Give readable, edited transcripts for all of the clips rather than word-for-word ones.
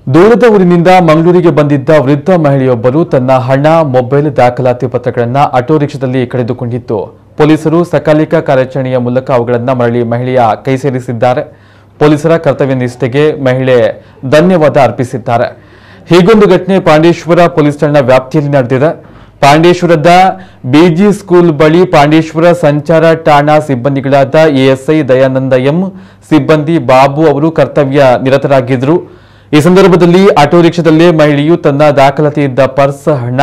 ದೂರದ ಊರಿನಿಂದ ಮಂಗಳೂರಿಗೆ ಬಂದಿದ್ದ ವೃದ್ಧ ಮಹಿಳೆಯೊಬ್ಬರು ತನ್ನ ಹಣ ಮೊಬೈಲ್ ದಾಖಲಾತಿ ಪತ್ರಗಳನ್ನು ಆಟೋ ರಿಕ್ಷಾದಲ್ಲಿ ಕಳೆದುಕೊಂಡಿದ್ದು ಪೊಲೀಸರು ಸಕಾಲಿಕ ಕಾರ್ಯಾಚರಣೆಯ ಮೂಲಕ ಅವುಗಳನ್ನು ಮರಳಿ ಮಹಿಳೆಯ ಕೈ ಸೇರಿಸಿದ್ದಾರೆ. ಪೊಲೀಸರ ಕರ್ತವ್ಯ ನಿಷ್ಠೆಗೆ ಮಹಿಳೆ ಧನ್ಯವಾದ ಅರ್ಪಿಸಿದ್ದಾರೆ. ಹೀಗೊಂದು ಘಟನೆ ಪಾಂಡೇಶ್ವರ ಪೊಲೀಸ್ ಠಾಣಾ ವ್ಯಾಪ್ತಿಯಲ್ಲಿ ನಡೆದಿದೆ. ಪಾಂಡೇಶ್ವರದ ಬಿಜಿ ಸ್ಕೂಲ್ ಬಳಿ ಪಾಂಡೇಶ್ವರ ಸಂಚಾರ ಠಾಣಾ ಸಿಬ್ಬಂದಿಗಳಾದ ಎಎಸ್ಐ ದಯಾನಂದ ಎಂ, ಸಿಬ್ಬಂದಿ ಬಾಬು ಅವರು ಕರ್ತವ್ಯ ನಿರತರಾಗಿದ್ದರು. ಈ ಸಂದರ್ಭದಲ್ಲಿ ಆಟೋ ರಿಕ್ಷಾದಲ್ಲೇ ಮಹಿಳೆಯು ತನ್ನ ದಾಖಲಾತಿ ಇದ್ದ ಪರ್ಸ್, ಹಣ,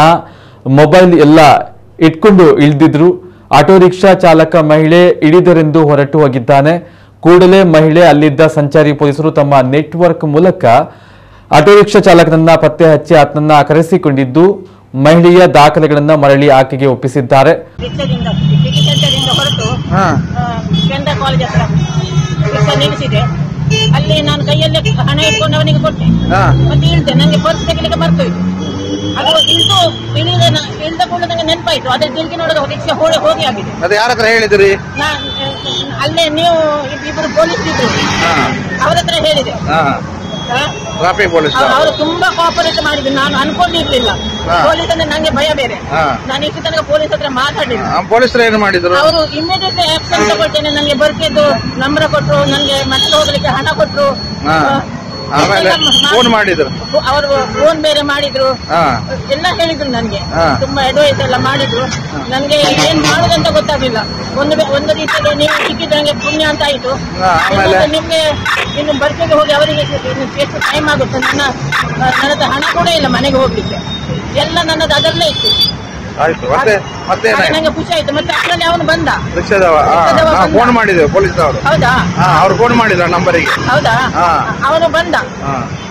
ಮೊಬೈಲ್ ಎಲ್ಲ ಇಟ್ಕೊಂಡು ಇಳಿದಿದ್ರು. ಆಟೋ ರಿಕ್ಷಾ ಚಾಲಕ ಮಹಿಳೆ ಇಳಿದರೆಂದು ಹೊರಟು ಹೋಗಿದ್ದಾನೆ. ಕೂಡಲೇ ಮಹಿಳೆ ಅಲ್ಲಿದ್ದ ಸಂಚಾರಿ ಪೊಲೀಸರು ತಮ್ಮ ನೆಟ್ವರ್ಕ್ ಮೂಲಕ ಆಟೋ ರಿಕ್ಷಾ ಚಾಲಕನನ್ನ ಪತ್ತೆ ಹಚ್ಚಿ ಆತನನ್ನ ಕರೆಸಿಕೊಂಡಿದ್ದು ಮಹಿಳೆಯ ದಾಖಲೆಗಳನ್ನು ಮರಳಿ ಆಕೆಗೆ ಒಪ್ಪಿಸಿದ್ದಾರೆ. ಅಲ್ಲಿ ನಾನು ಕೈಯಲ್ಲಿ ಹಣ ಇಟ್ಕೊಂಡು ಅವನಿಗೆ ಕೊಟ್ಟೆ. ಮತ್ತೆ ಇಳಿದೆ, ನನಗೆ ಪರ್ಸ್ ತೆಗಿಲಿಕ್ಕೆ ಬರ್ತೋಯ್ತು. ಅದು ಇಳಿದ ಕೂಡ ನಂಗೆ ನೆನಪಾಯ್ತು. ಅದೇ ತಿರುಗಿ ನೋಡಿದ ರಿಕ್ಷಾ ಹೋಗಿ ಆಗಿದೆ. ಅದೇ ಯಾರ ಹತ್ರ ಹೇಳಿದ್ರಿ? ಅಲ್ಲೇ ನೀವು ಇಬ್ಬರು ಪೊಲೀಸ್ ಇದ್ರು, ಅವ್ರ ಹತ್ರ ಹೇಳಿದೆ. ಟ್ರಾಫಿಕ್ ಪೊಲೀಸ್ ಅವರು ತುಂಬಾ ಕೋಆಪರೇಟ್ ಮಾಡಿದ್ರು. ನಾನು ಅನ್ಕೊಂಡಿರ್ಲಿಲ್ಲ ಪೊಲೀಸ್ ಅಂದ್ರೆ ನಂಗೆ ಭಯ ಬೇರೆ. ನಾನು ಇಷ್ಟು ತನಕ ಪೊಲೀಸ್ ಹತ್ರ ಮಾತಾಡಿಲ್ಲ. ಪೊಲೀಸರು ಏನು ಮಾಡಿದ್ರು? ಅವರು ಇಮಿಡಿಯೇಟ್ಲಿ ಆಕ್ಷನ್ ತಗೊಳ್ತೇನೆ, ನನಗೆ ಬರ್ತಿದ್ದು ನಂಬರ್ ಕೊಟ್ರು, ನನಗೆ ಮತ್ತೆ ಹೋಗ್ಲಿಕ್ಕೆ ಹಣ ಕೊಟ್ರು. ಫೋನ್ ಮಾಡಿದ್ರು, ಅವರು ಫೋನ್ ಬೇರೆ ಮಾಡಿದ್ರು, ಎಲ್ಲ ಹೇಳಿದ್ರು. ನನಗೆ ತುಂಬಾ ಅಡ್ವೈಸ್ ಎಲ್ಲ ಮಾಡಿದ್ರು. ನನಗೆ ಏನ್ ಮಾಡುದಂತ ಗೊತ್ತಾಗ್ಲಿಲ್ಲ. ಒಂದು ರೀತಿಯಲ್ಲಿ ನೀವು ಸಿಕ್ಕಿದ್ರೆ ನಂಗೆ ಪುಣ್ಯ ಅಂತ ಆಯ್ತು. ನಿಮ್ಗೆ ಇನ್ನು ಬರ್ಕೆಗೆ ಹೋಗಿ ಅವರಿಗೆ ಎಷ್ಟು ಟೈಮ್ ಆಗುತ್ತೆ. ನನ್ನ ಹತ್ರ ಹಣ ಕೂಡ ಇಲ್ಲ ಮನೆಗೆ ಹೋಗ್ಲಿಕ್ಕೆ, ಎಲ್ಲ ನನ್ನದು ಅದರಲ್ಲೇ ಇತ್ತು. ನಂಗೆ ಖುಷಿ ಆಯ್ತು. ಮತ್ತೆ ಅಷ್ಟರಲ್ಲಿ ಅವನು ಬಂದ, ಫೋನ್ ಮಾಡಿದ್ರು ಪೊಲೀಸವರು. ಹೌದಾ? ಅವ್ರು ಫೋನ್ ಮಾಡಿದ್ರು ನಂಬರಿಗೆ. ಹೌದಾ? ಅವನು ಬಂದ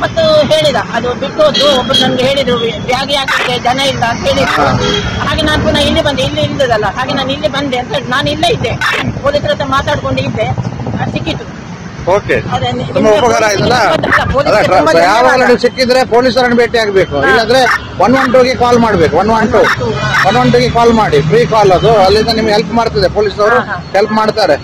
ಮತ್ತು ಹೇಳಿದ ಅದು ಬಿಟ್ಟು ಹೋದ್ರು. ಒಬ್ರು ನನ್ಗೆ ಹೇಳಿದ್ರು ಬ್ಯಾಗ್ ಯಾಕೆ ಜನ ಇಲ್ಲ ಅಂತ ಹೇಳಿದ್ರು. ಹಾಗೆ ನಾನು ಪುನಃ ಇಲ್ಲಿ ಬಂದೆ. ಇಲ್ಲಿ ಇಲ್ಲದಲ್ಲ, ಹಾಗೆ ನಾನು ಇಲ್ಲಿ ಬಂದೆ ಅಂತ ಹೇಳಿ ನಾನು ಇಲ್ಲೇ ಇದ್ದೆ. ಪೊಲೀಸರ ಹತ್ರ ಮಾತಾಡ್ಕೊಂಡು ಇದ್ದೆ, ಸಿಕ್ಕಿತು. ತುಂಬಾ ಉಪಕಾರ ಆಯ್ತಲ್ಲ. ಯಾವಾಗ ನೀವು ಸಿಕ್ಕಿದ್ರೆ ಪೊಲೀಸರನ್ನು ಭೇಟಿ ಆಗ್ಬೇಕು, ಇಲ್ಲಾಂದ್ರೆ 112ಗೆ ಕಾಲ್ ಮಾಡ್ಬೇಕು. 112ಗೆ ಕಾಲ್ ಮಾಡಿ, ಫ್ರೀ ಕಾಲ್ ಅದು. ಅಲ್ಲಿಂದ ನಿಮ್ಗೆ ಹೆಲ್ಪ್ ಮಾಡ್ತದೆ, ಪೊಲೀಸರು ಹೆಲ್ಪ್ ಮಾಡ್ತಾರೆ.